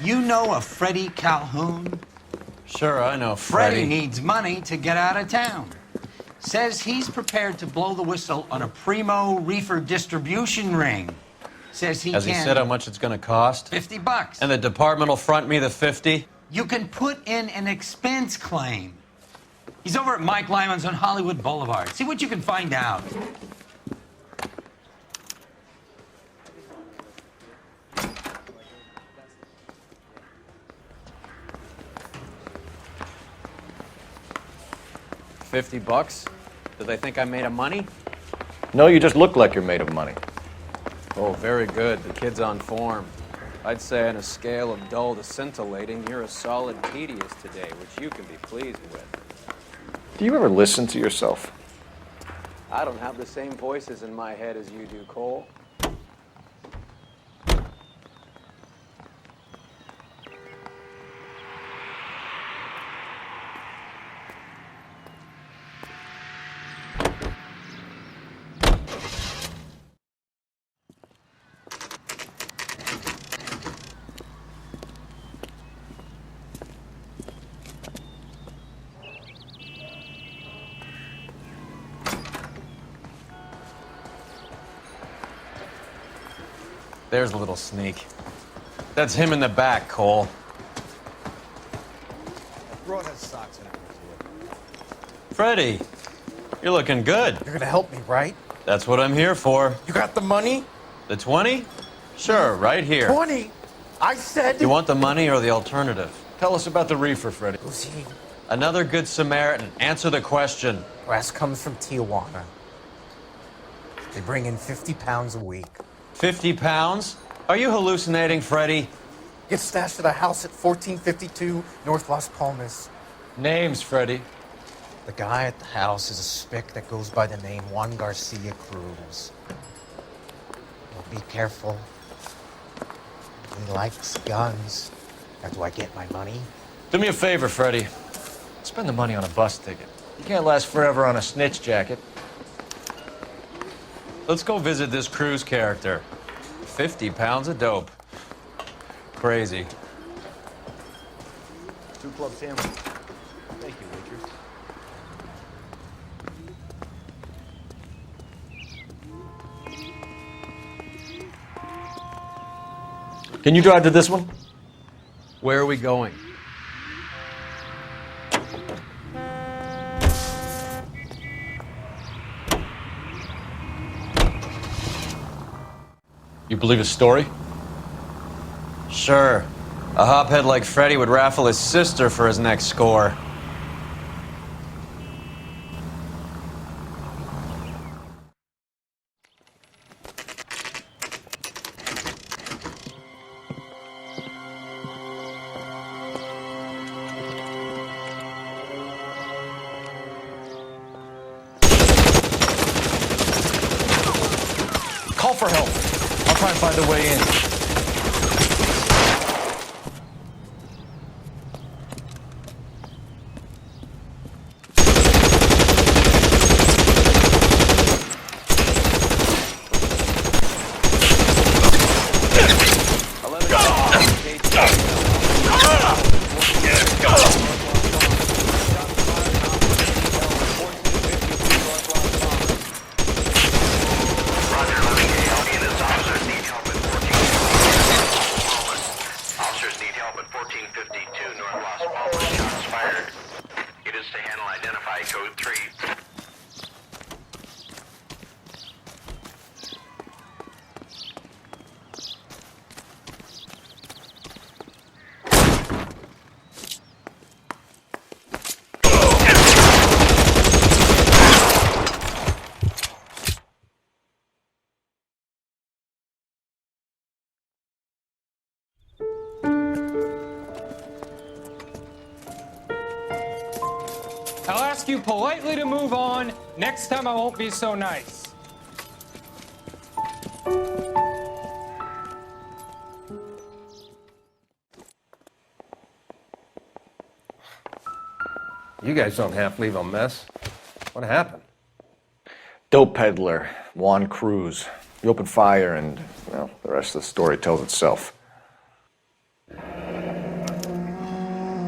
You know a Freddie Calhoun? Sure, I know Freddie Freddie. needs money to get out of town. Says he's prepared to blow the whistle on a primo reefer distribution ring. Says he Has can... he said how much it's gonna cost? $50. And the department will front me the 50? You can put in an expense claim. He's over at Mike Lyman's on Hollywood Boulevard. See what you can find out. $50? Do they think I'm made of money? No, you just look like you're made of money. Oh, very good. The kid's on form. I'd say on a scale of dull to scintillating, you're a solid tedious today, which you can be pleased with. Do you ever listen to yourself? I don't have the same voices in my head as you do, Cole. There's a little sneak. That's him in the back, Cole. Brought his socks in. Freddie, you're looking good. You're gonna help me, right? That's what I'm here for. You got the money? The 20? Sure, right here. 20? I said... You want the money or the alternative? Tell us about the reefer, Freddie. Who's he? Another good Samaritan. Answer the question. Brass comes from Tijuana. They bring in 50 pounds a week. 50 pounds? Are you hallucinating, Freddie? Gets stashed at a house at 1452 North Las Palmas. Names, Freddie. The guy at the house is a spick that goes by the name Juan Garcia Cruz. Well, be careful. He likes guns. Now, do I get my money? Do me a favor, Freddie. Spend the money on a bus ticket. You can't last forever on a snitch jacket. Let's go visit this Cruz character. 50 pounds of dope. Crazy. 2 club sandwich. Thank you, waitress. Can you drive to this one? Where are we going? You believe his story? Sure. A hophead like Freddie would raffle his sister for his next score. Call for help. I'll try and find a way in. I'll ask you politely to move on. Next time I won't be so nice. You guys don't half leave a mess. What happened? Dope peddler, Juan Cruz. He opened fire and, well, the rest of the story tells itself.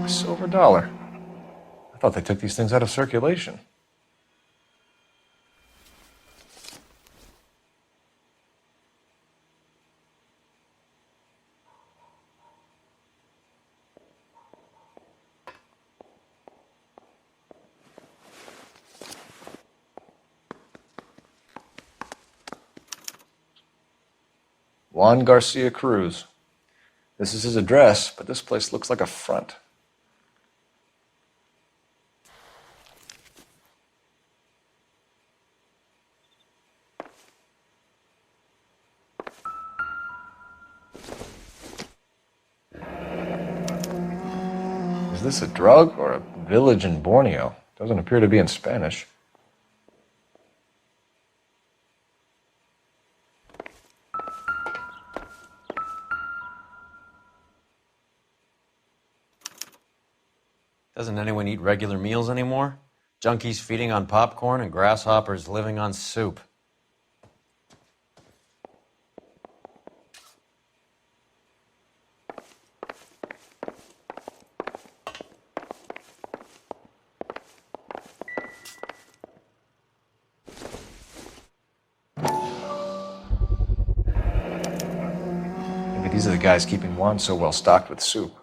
silver dollar. I thought they took these things out of circulation. Juan Garcia Cruz. This is his address, but this place looks like a front. Is this a drug or a village in Borneo? Doesn't appear to be in Spanish. Doesn't anyone eat regular meals anymore? Junkies feeding on popcorn and grasshoppers living on soup. Maybe these are the guys keeping Juan so well stocked with soup.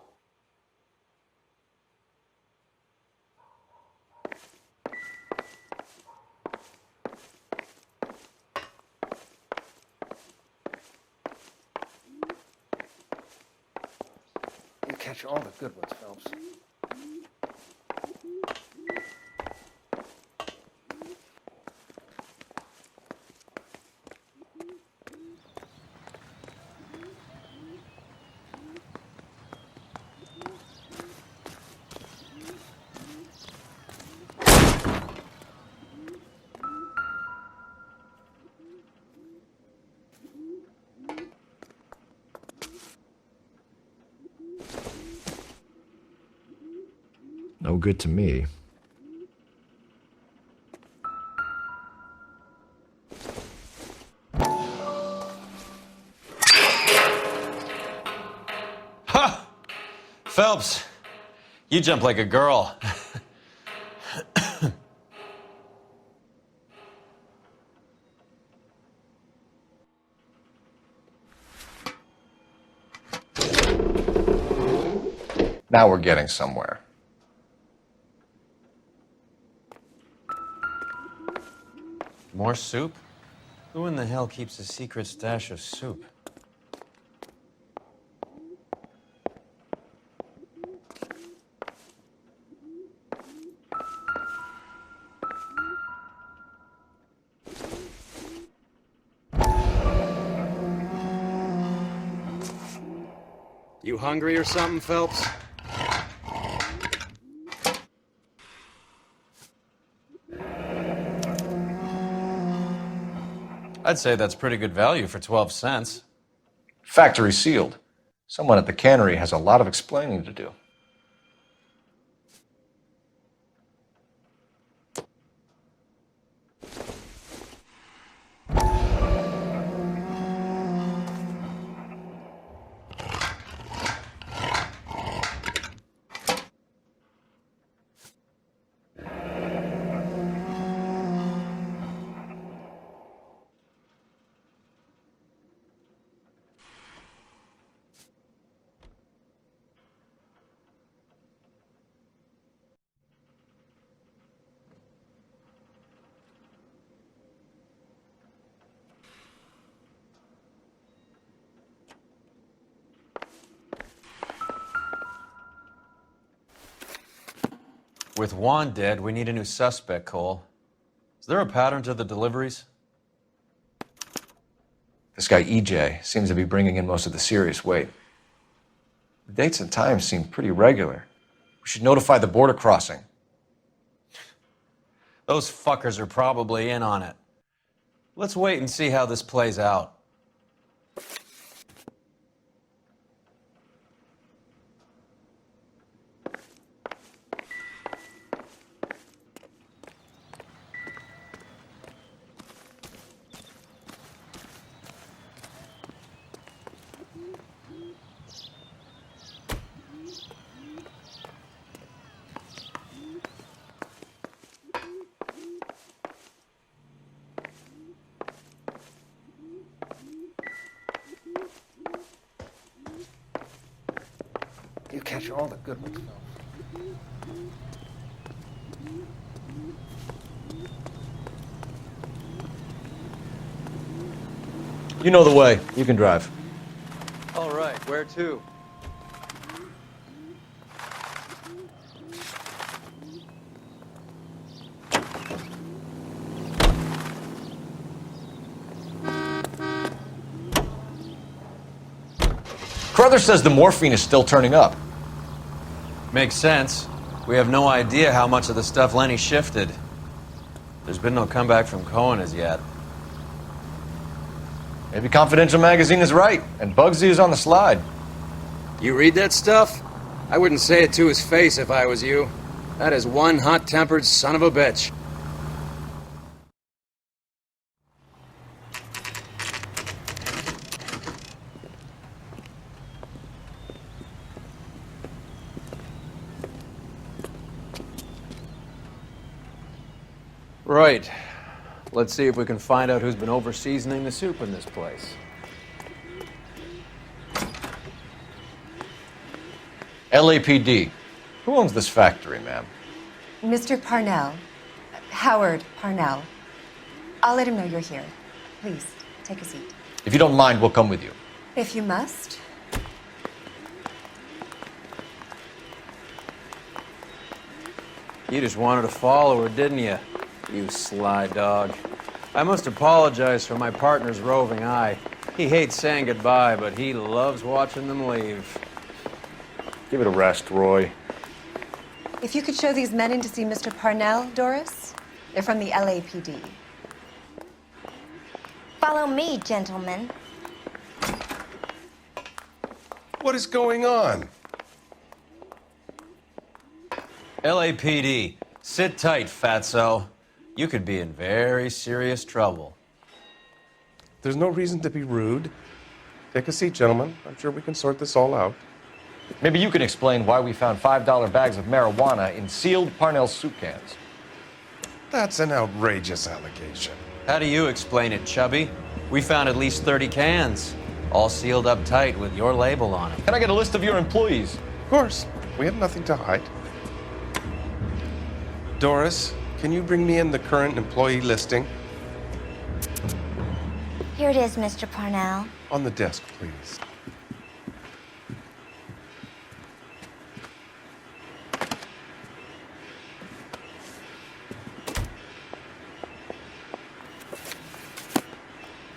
You catch all the good ones, Phelps. No good to me. Ha! Phelps, you jump like a girl. Now we're getting somewhere. More soup? Who in the hell keeps a secret stash of soup? You hungry or something, Phelps? I'd say that's pretty good value for 12 cents. Factory sealed. Someone at the cannery has a lot of explaining to do. With Juan dead, we need a new suspect, Cole. Is there a pattern to the deliveries? This guy EJ seems to be bringing in most of the serious weight. The dates and times seem pretty regular. We should notify the border crossing. Those fuckers are probably in on it. Let's wait and see how this plays out. catch all the good ones. You know the way. You can drive. All right, where to? Carruthers says the morphine is still turning up. Makes sense. We have no idea how much of the stuff Lenny shifted. There's been no comeback from Cohen as yet. Maybe Confidential Magazine is right, and Bugsy is on the slide. You read that stuff? I wouldn't say it to his face if I was you. That is one hot-tempered son of a bitch. Right. Let's see if we can find out who's been over-seasoning the soup in this place. LAPD. Who owns this factory, ma'am? Mr. Parnell. Howard Parnell. I'll let him know you're here. Please, take a seat. If you don't mind, we'll come with you. If you must. You just wanted to follow her, didn't you? You sly dog. I must apologize for my partner's roving eye. He hates saying goodbye, but he loves watching them leave. Give it a rest, Roy. If you could show these men in to see Mr. Parnell, Doris. They're from the LAPD. Follow me, gentlemen. What is going on? LAPD, sit tight, fatso. You could be in very serious trouble. There's no reason to be rude. Take a seat, gentlemen. I'm sure we can sort this all out. Maybe you can explain why we found $5 bags of marijuana in sealed Parnell soup cans. That's an outrageous allegation. How do you explain it, Chubby? We found at least 30 cans, all sealed up tight with your label on them. Can I get a list of your employees? Of course. We have nothing to hide. Doris, can you bring me in the current employee listing? Here it is, Mr. Parnell. On the desk, please.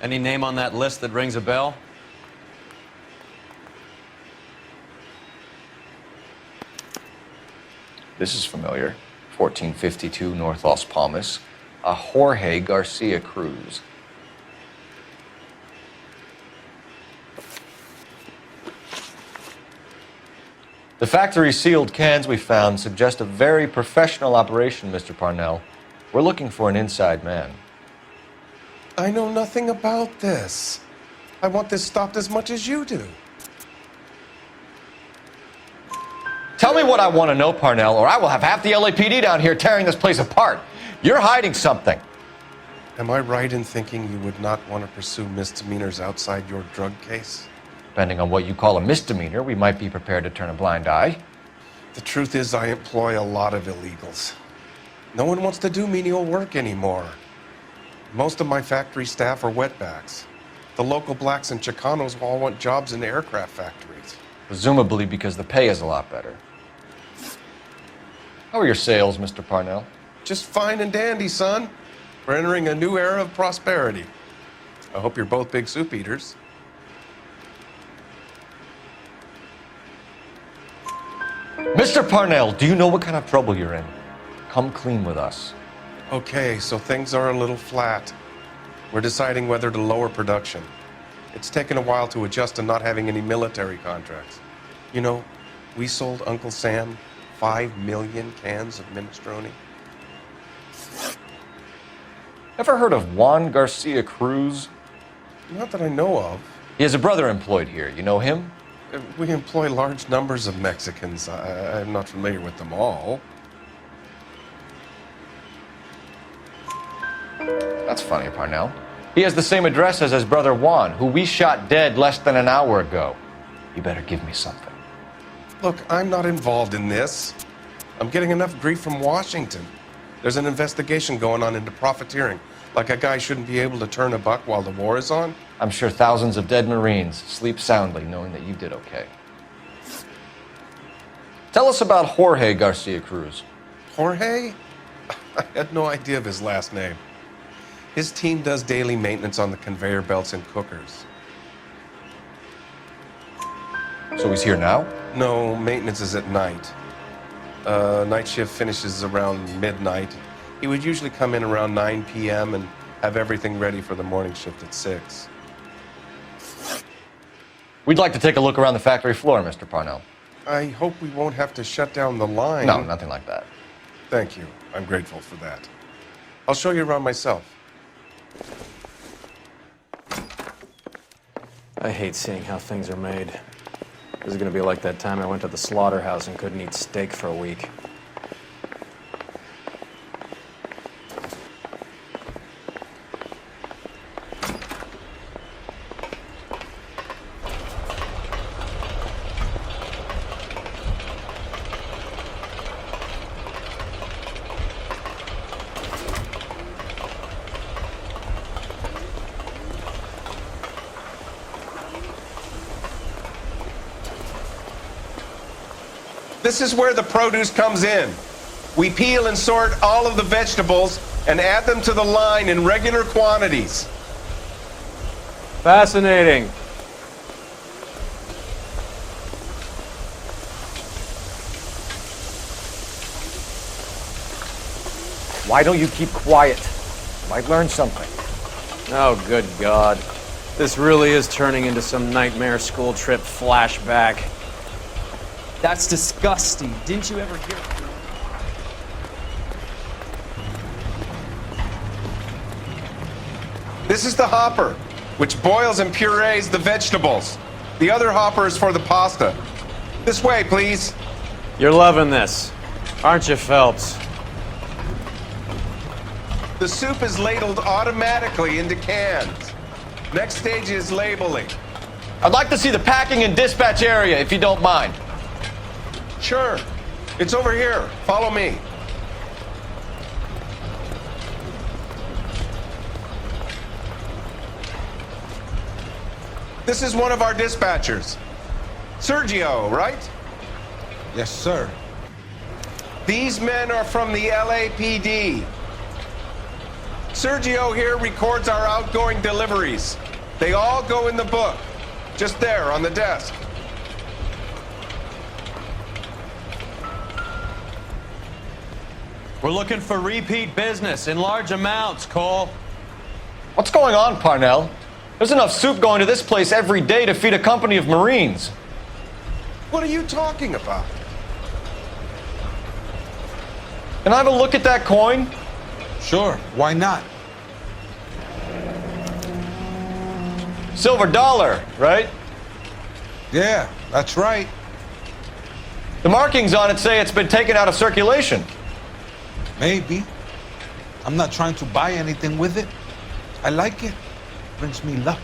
Any name on that list that rings a bell? This is familiar. 1452 North Las Palmas. A Jorge Garcia Cruz. The factory sealed cans we found suggest a very professional operation, Mr. Parnell. We're looking for an inside man. I know nothing about this. I want this stopped as much as you do. Tell me what I want to know, Parnell, or I will have half the LAPD down here tearing this place apart. You're hiding something. Am I right in thinking you would not want to pursue misdemeanors outside your drug case? Depending on what you call a misdemeanor, we might be prepared to turn a blind eye. The truth is, I employ a lot of illegals. No one wants to do menial work anymore. Most of my factory staff are wetbacks. The local blacks and Chicanos all want jobs in aircraft factories. Presumably because the pay is a lot better. How are your sales, Mr. Parnell? Just fine and dandy, son. We're entering a new era of prosperity. I hope you're both big soup eaters. Mr. Parnell, do you know what kind of trouble you're in? Come clean with us. Okay, so things are a little flat. We're deciding whether to lower production. It's taken a while to adjust to not having any military contracts. You know, we sold Uncle Sam 5 million cans of minestrone. Ever heard of Juan Garcia Cruz? Not that I know of. He has a brother employed here. You know him? We employ large numbers of Mexicans. I'm not familiar with them all. That's funny, Parnell. He has the same address as his brother Juan, who we shot dead less than an hour ago. You better give me something. Look, I'm not involved in this. I'm getting enough grief from Washington. There's an investigation going on into profiteering. Like a guy shouldn't be able to turn a buck while the war is on. I'm sure thousands of dead Marines sleep soundly knowing that you did okay. Tell us about Jorge Garcia Cruz. Jorge? I had no idea of his last name. His team does daily maintenance on the conveyor belts and cookers. So he's here now? No, maintenance is at night. Night shift finishes around midnight. He would usually come in around 9 p.m. and have everything ready for the morning shift at 6. We'd like to take a look around the factory floor, Mr. Parnell. I hope we won't have to shut down the line. No, nothing like that. Thank you. I'm grateful for that. I'll show you around myself. I hate seeing how things are made. This is gonna be like that time I went to the slaughterhouse and couldn't eat steak for a week. This is where the produce comes in. We peel and sort all of the vegetables and add them to the line in regular quantities. Fascinating. Why don't you keep quiet? Might learn something. Oh, good God. This really is turning into some nightmare school trip flashback. That's disgusting. Didn't you ever hear? This is the hopper, which boils and purees the vegetables. The other hopper is for the pasta. This way, please. You're loving this, aren't you, Phelps? The soup is ladled automatically into cans. Next stage is labeling. I'd like to see the packing and dispatch area, if you don't mind. Sure. It's over here. Follow me. This is one of our dispatchers. Sergio, right? Yes, sir. These men are from the LAPD. Sergio here records our outgoing deliveries. They all go in the book, just there on the desk. We're looking for repeat business in large amounts, Cole. What's going on, Parnell? There's enough soup going to this place every day to feed a company of Marines. What are you talking about? Can I have a look at that coin? Sure, why not? Silver dollar, right? Yeah, that's right. The markings on it say it's been taken out of circulation. Maybe. I'm not trying to buy anything with it. I like it. Brings me luck.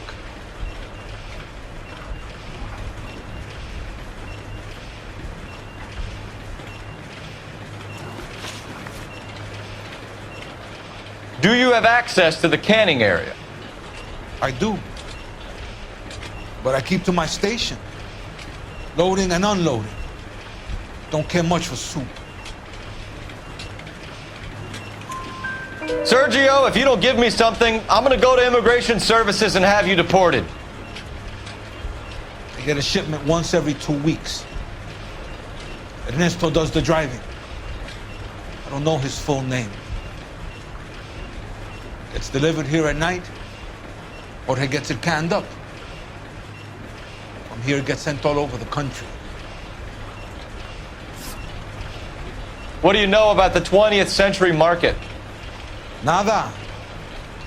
Do you have access to the canning area? I do. But I keep to my station. Loading and unloading. Don't care much for soup. Sergio, if you don't give me something, I'm gonna go to Immigration Services and have you deported. I get a shipment once every 2 weeks. Ernesto does the driving. I don't know his full name. Gets delivered here at night, or he gets it canned up. From here, it gets sent all over the country. What do you know about the 20th century market? Nada.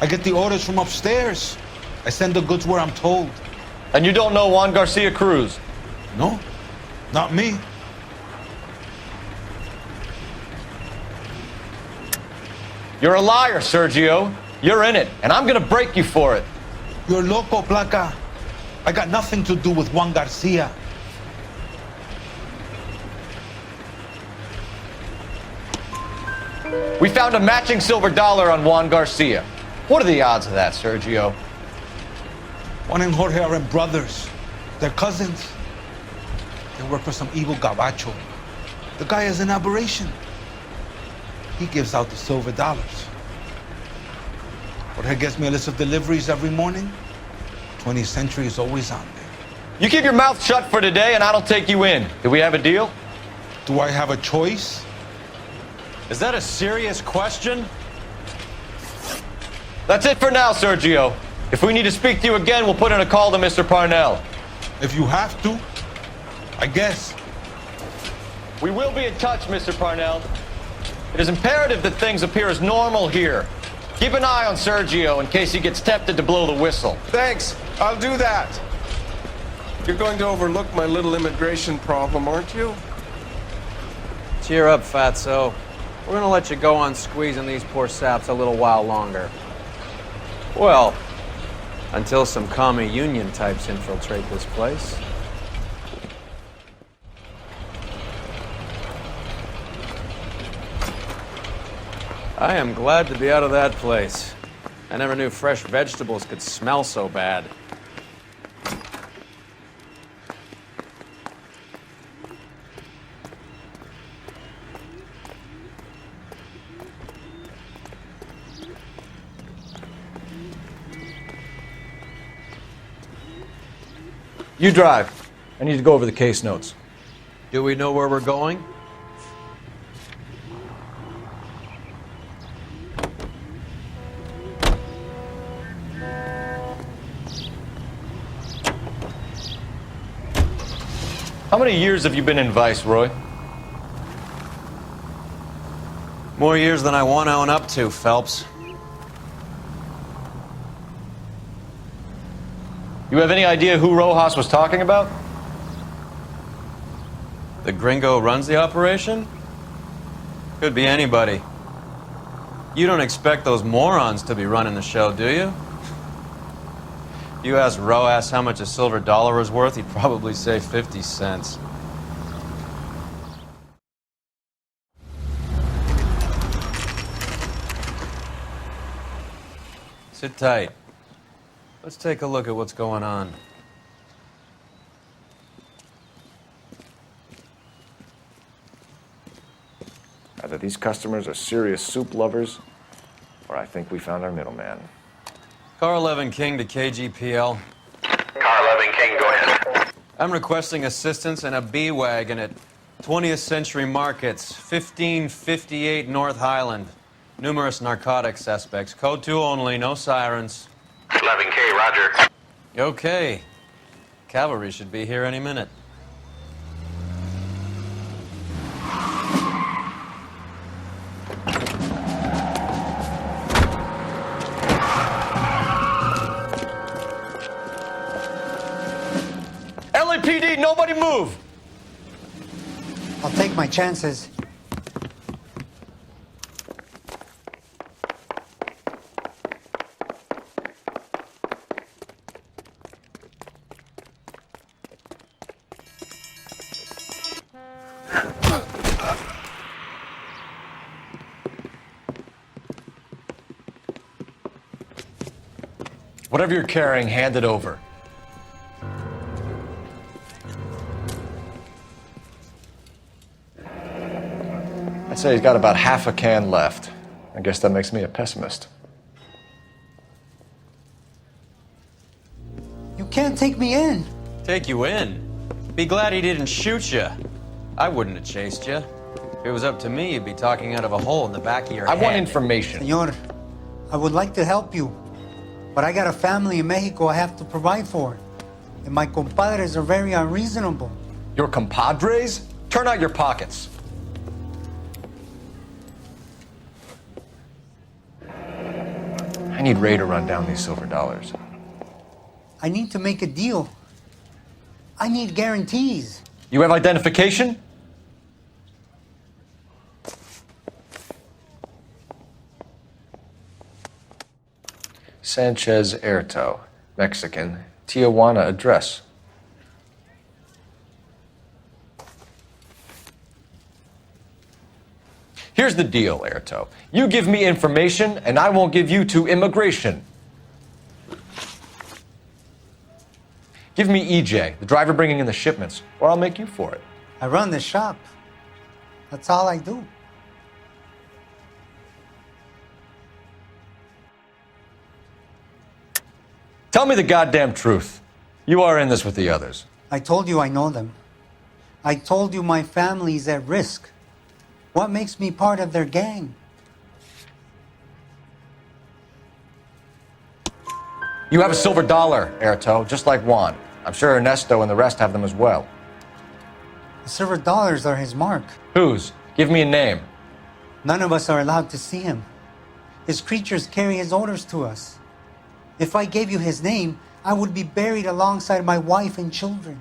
I get the orders from upstairs. I send the goods where I'm told. And you don't know Juan Garcia Cruz? No, not me. You're a liar, Sergio. You're in it, and I'm gonna break you for it. You're loco, Placa. I got nothing to do with Juan Garcia. We found a matching silver dollar on Juan Garcia. What are the odds of that, Sergio? Juan and Jorge are brothers. They're cousins. They work for some evil gabacho. The guy is an aberration. He gives out the silver dollars. Jorge gets me a list of deliveries every morning. 20th Century is always on there. You keep your mouth shut for today and I don't take you in. Do we have a deal? Do I have a choice? Is that a serious question? That's it for now, Sergio. If we need to speak to you again, we'll put in a call to Mr. Parnell. If you have to, I guess. We will be in touch, Mr. Parnell. It is imperative that things appear as normal here. Keep an eye on Sergio in case he gets tempted to blow the whistle. Thanks. I'll do that. You're going to overlook my little immigration problem, aren't you? Cheer up, fatso. We're gonna let you go on squeezing these poor saps a little while longer. Well, until some commie union types infiltrate this place. I am glad to be out of that place. I never knew fresh vegetables could smell so bad. You drive. I need to go over the case notes. Do we know where we're going? How many years have you been in Vice, Roy? More years than I want to own up to, Phelps. You have any idea who Rojas was talking about? The gringo runs the operation? Could be anybody. You don't expect those morons to be running the show, do you? If you asked Rojas how much a silver dollar was worth, he'd probably say 50 cents. Sit tight. Let's take a look at what's going on. Either these customers are serious soup lovers, or I think we found our middleman. Car 11 King to KGPL. Car 11 King, go ahead. I'm requesting assistance in a B-Wagon at 20th Century Markets, 1558 North Highland. Numerous narcotic suspects. Code 2 only, no sirens. 11K, roger. Okay. Cavalry should be here any minute. LAPD, nobody move! I'll take my chances. Whatever you're carrying, hand it over. I'd say he's got about half a can left. I guess that makes me a pessimist. You can't take me in. Take you in? Be glad he didn't shoot you. I wouldn't have chased you. If it was up to me, you'd be talking out of a hole in the back of your head. I want information. Senor, I would like to help you, but I got a family in Mexico I have to provide for. And my compadres are very unreasonable. Your compadres? Turn out your pockets. I need Ray to run down these silver dollars. I need to make a deal. I need guarantees. You have identification? Sanchez Erto, Mexican, Tijuana address. Here, Here's the deal, Airto. You give me information, and I won't give you to immigration. Give me EJ, the driver bringing in the shipments, or I'll make you for it. I run the shop. That's all I do. Tell me the goddamn truth. You are in this with the others. I told you I know them. I told you my family's at risk. What makes me part of their gang? You have a silver dollar, Airto, just like Juan. I'm sure Ernesto and the rest have them as well. The silver dollars are his mark. Whose? Give me a name. None of us are allowed to see him. His creatures carry his orders to us. If I gave you his name, I would be buried alongside my wife and children.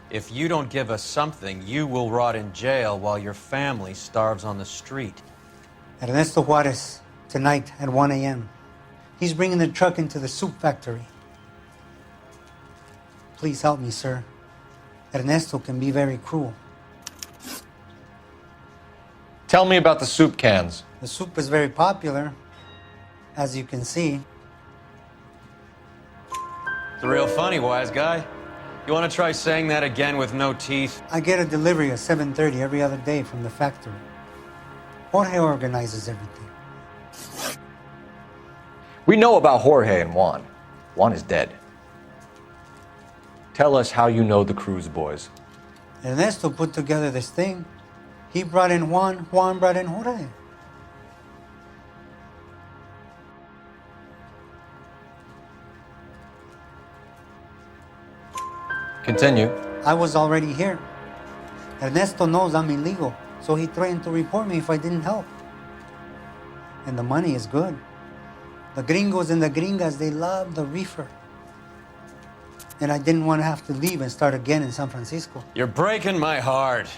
If you don't give us something, you will rot in jail while your family starves on the street. Ernesto Juarez, tonight at 1 a.m. He's bringing the truck into the soup factory. Please help me, sir. Ernesto can be very cruel. Tell me about the soup cans. The soup is very popular, as you can see. It's real funny, wise guy. You want to try saying that again with no teeth? I get a delivery at 7:30 every other day from the factory. Jorge organizes everything. We know about Jorge and Juan. Juan is dead. Tell us how you know the Cruz boys. Ernesto put together this thing. He brought in Juan, Juan brought in Jorge. Continue. I was already here. Ernesto knows I'm illegal, so he threatened to report me if I didn't help. And the money is good. The gringos and the gringas, they love the reefer. And I didn't want to have to leave and start again in San Francisco. You're breaking my heart.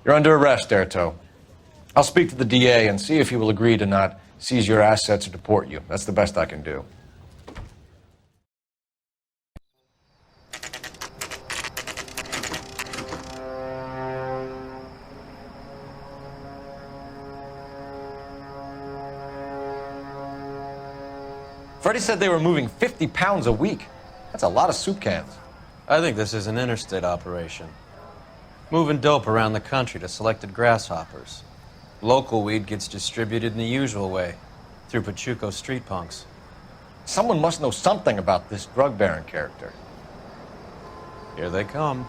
You're under arrest, Airto. I'll speak to the DA and see if he will agree to not seize your assets or deport you. That's the best I can do. Freddie said they were moving 50 pounds a week. That's a lot of soup cans. I think this is an interstate operation. Moving dope around the country to selected grasshoppers. Local weed gets distributed in the usual way, through Pachuco street punks. Someone must know something about this drug baron character. Here they come.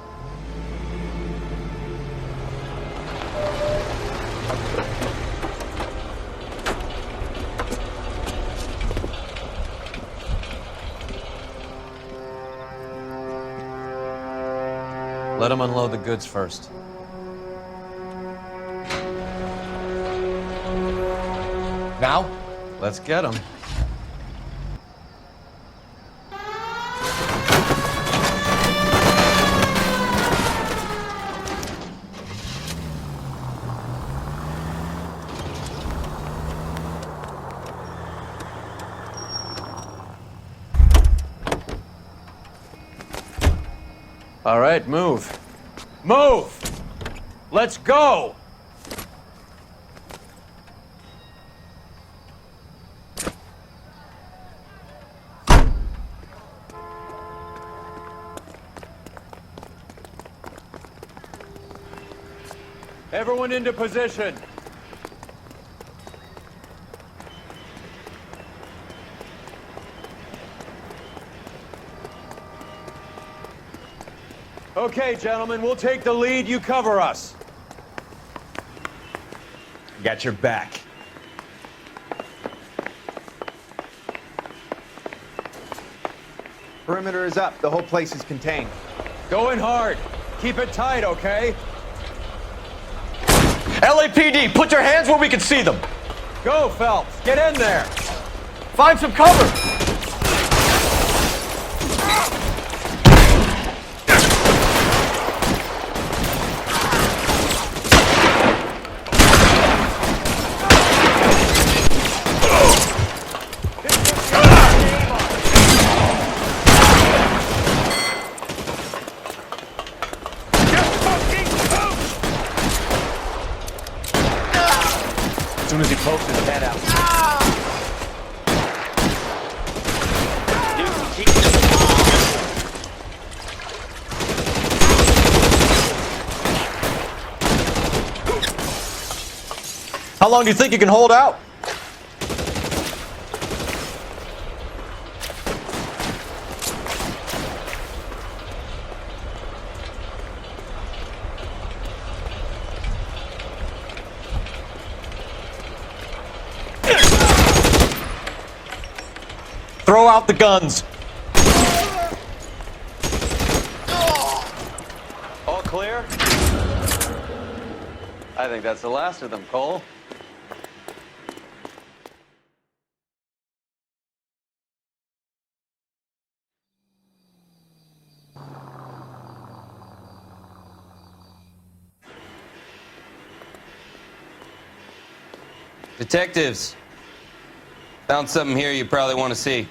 Let them unload the goods first. Now? Let's get them. All right, move. Move! Let's go! Everyone into position. Okay, gentlemen, we'll take the lead. You cover us. Got your back. Perimeter is up. The whole place is contained. Go in hard. Keep it tight, okay? LAPD, put your hands where we can see them. Go, Phelps. Get in there. Find some cover. How long do you think you can hold out? Throw out the guns. All clear? I think that's the last of them, Cole. Detectives, found something here you probably want to see.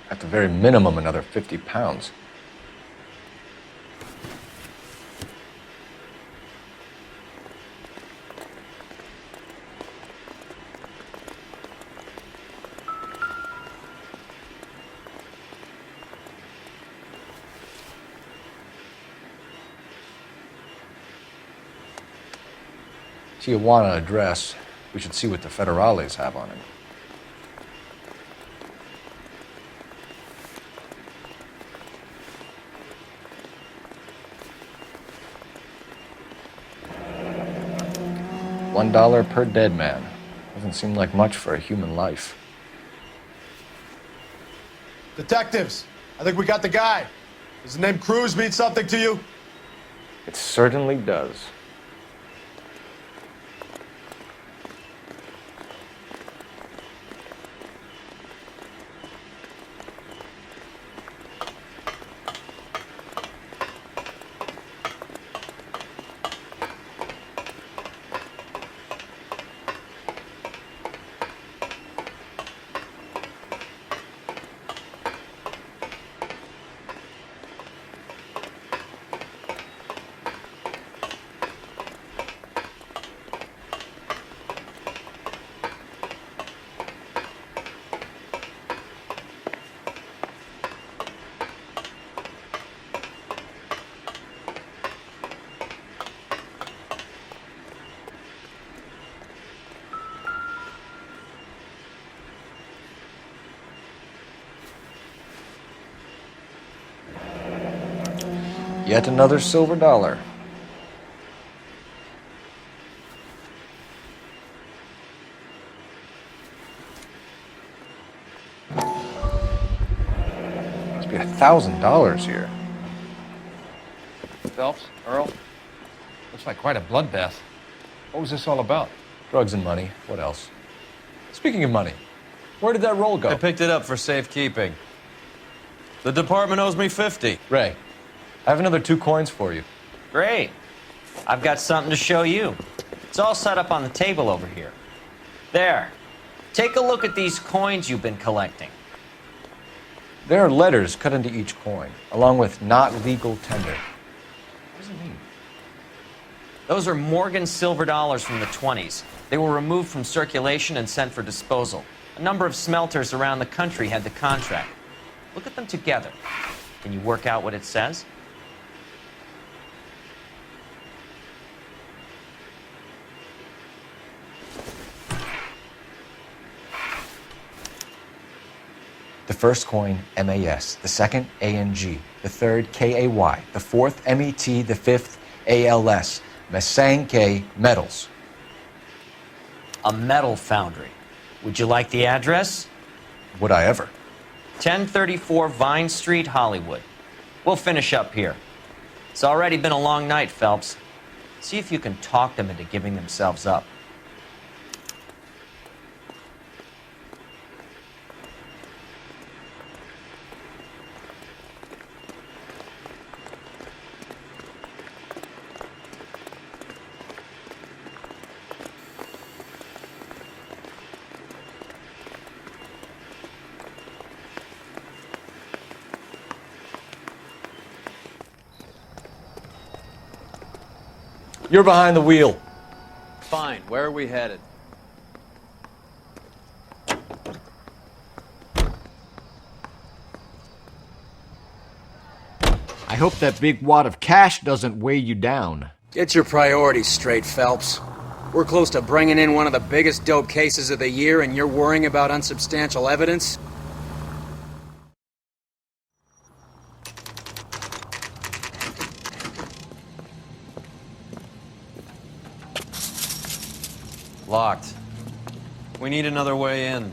At the very minimum, another 50 pounds. Tijuana address. We should see what the federales have on it. $1 per dead man. Doesn't seem like much for a human life. Detectives, I think we got the guy. Does the name Cruz mean something to you? It certainly does. Yet another silver dollar. Must be $1,000 here. Phelps, Earl, looks like quite a bloodbath. What was this all about? Drugs and money. What else? Speaking of money, where did that roll go? I picked it up for safekeeping. The department owes me 50. Ray, I have another 2 coins for you. Great. I've got something to show you. It's all set up on the table over here. There. Take a look at these coins you've been collecting. There are letters cut into each coin, along with not legal tender. What does it mean? Those are Morgan silver dollars from the 20s. They were removed from circulation and sent for disposal. A number of smelters around the country had the contract. Look at them together. Can you work out what it says? The first coin, MAS. The second, ANG. The third, KAY. The fourth, MET. The fifth, ALS. Masanke Metals. A metal foundry. Would you like the address? Would I ever? 1034 Vine Street, Hollywood. We'll finish up here. It's already been a long night, Phelps. See if you can talk them into giving themselves up. You're behind the wheel. Fine. Where are we headed? I hope that big wad of cash doesn't weigh you down. Get your priorities straight, Phelps. We're close to bringing in one of the biggest dope cases of the year, and you're worrying about unsubstantial evidence? Locked. We need another way in.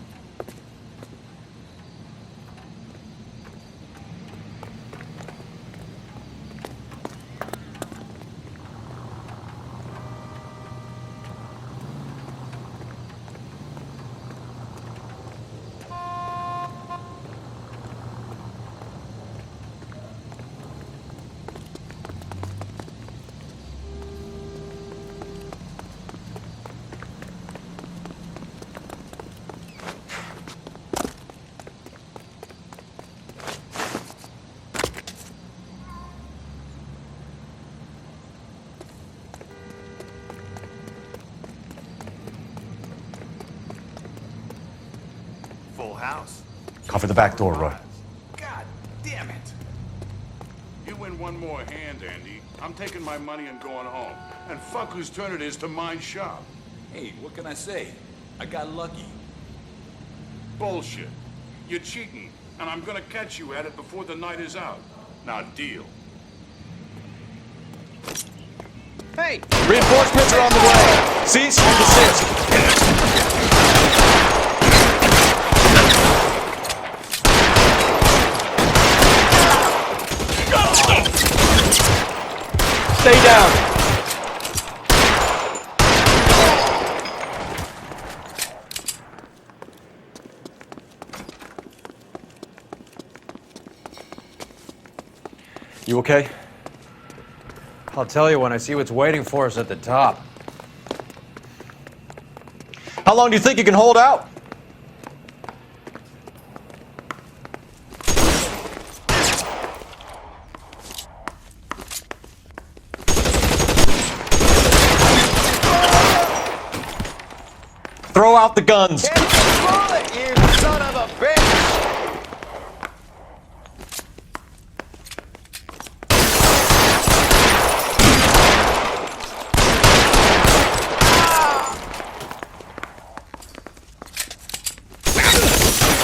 Full house. Cover the back door, Roy. God damn it. You win one more hand, Andy. I'm taking my money and going home. And fuck whose turn it is to mind shop. Hey, what can I say? I got lucky. Bullshit. You're cheating, and I'm gonna catch you at it before the night is out. Now deal. Hey! Reinforcements are on the way. Cease and desist. Stay down. You okay? I'll tell you when I see what's waiting for us at the top. How long do you think you can hold out? Throw out the guns. Bullet, you son of a bitch!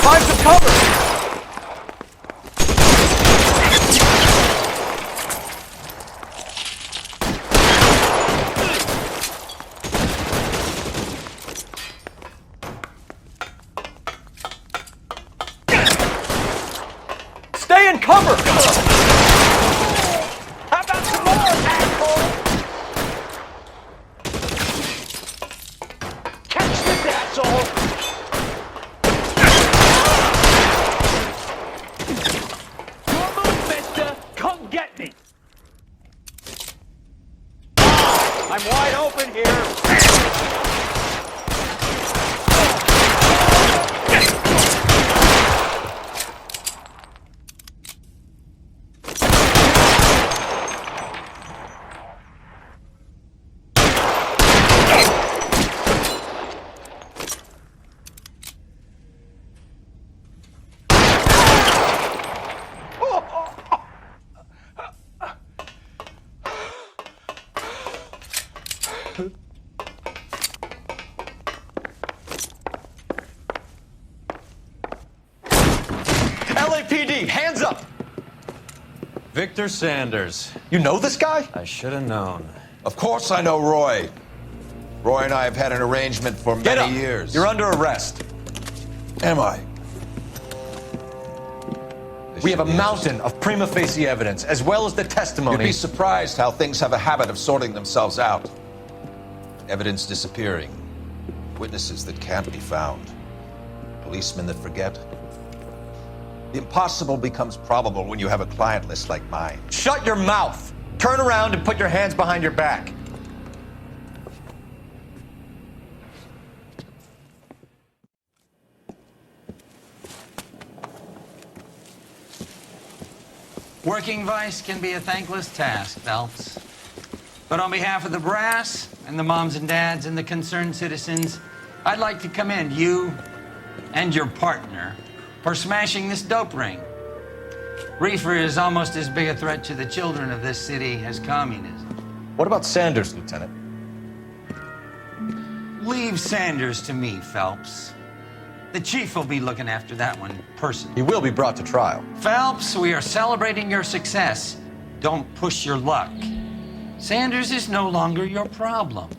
Find some cover. Stay in cover! How about some more, asshole? Catch this asshole! Your move, mister! Come get me! I'm wide open here! LAPD, hands up! Victor Sanders. You know this guy? I should have known. Of course I know Roy. Roy and I have had an arrangement for Get many up. years. You're under arrest. Am I? We have a mountain of prima facie evidence, as well as the testimony. You'd be surprised how things have a habit of sorting themselves out. Evidence disappearing. Witnesses that can't be found. Policemen that forget. The impossible becomes probable when you have a client list like mine. Shut your mouth! Turn around and put your hands behind your back. Working vice can be a thankless task, Phelps. But on behalf of the brass and the moms and dads and the concerned citizens, I'd like to commend you and your partner for smashing this dope ring. Reefer is almost as big a threat to the children of this city as communism. What about Sanders, Lieutenant? Leave Sanders to me, Phelps. The chief will be looking after that one personally. He will be brought to trial. Phelps, we are celebrating your success. Don't push your luck. Sanders is no longer your problem.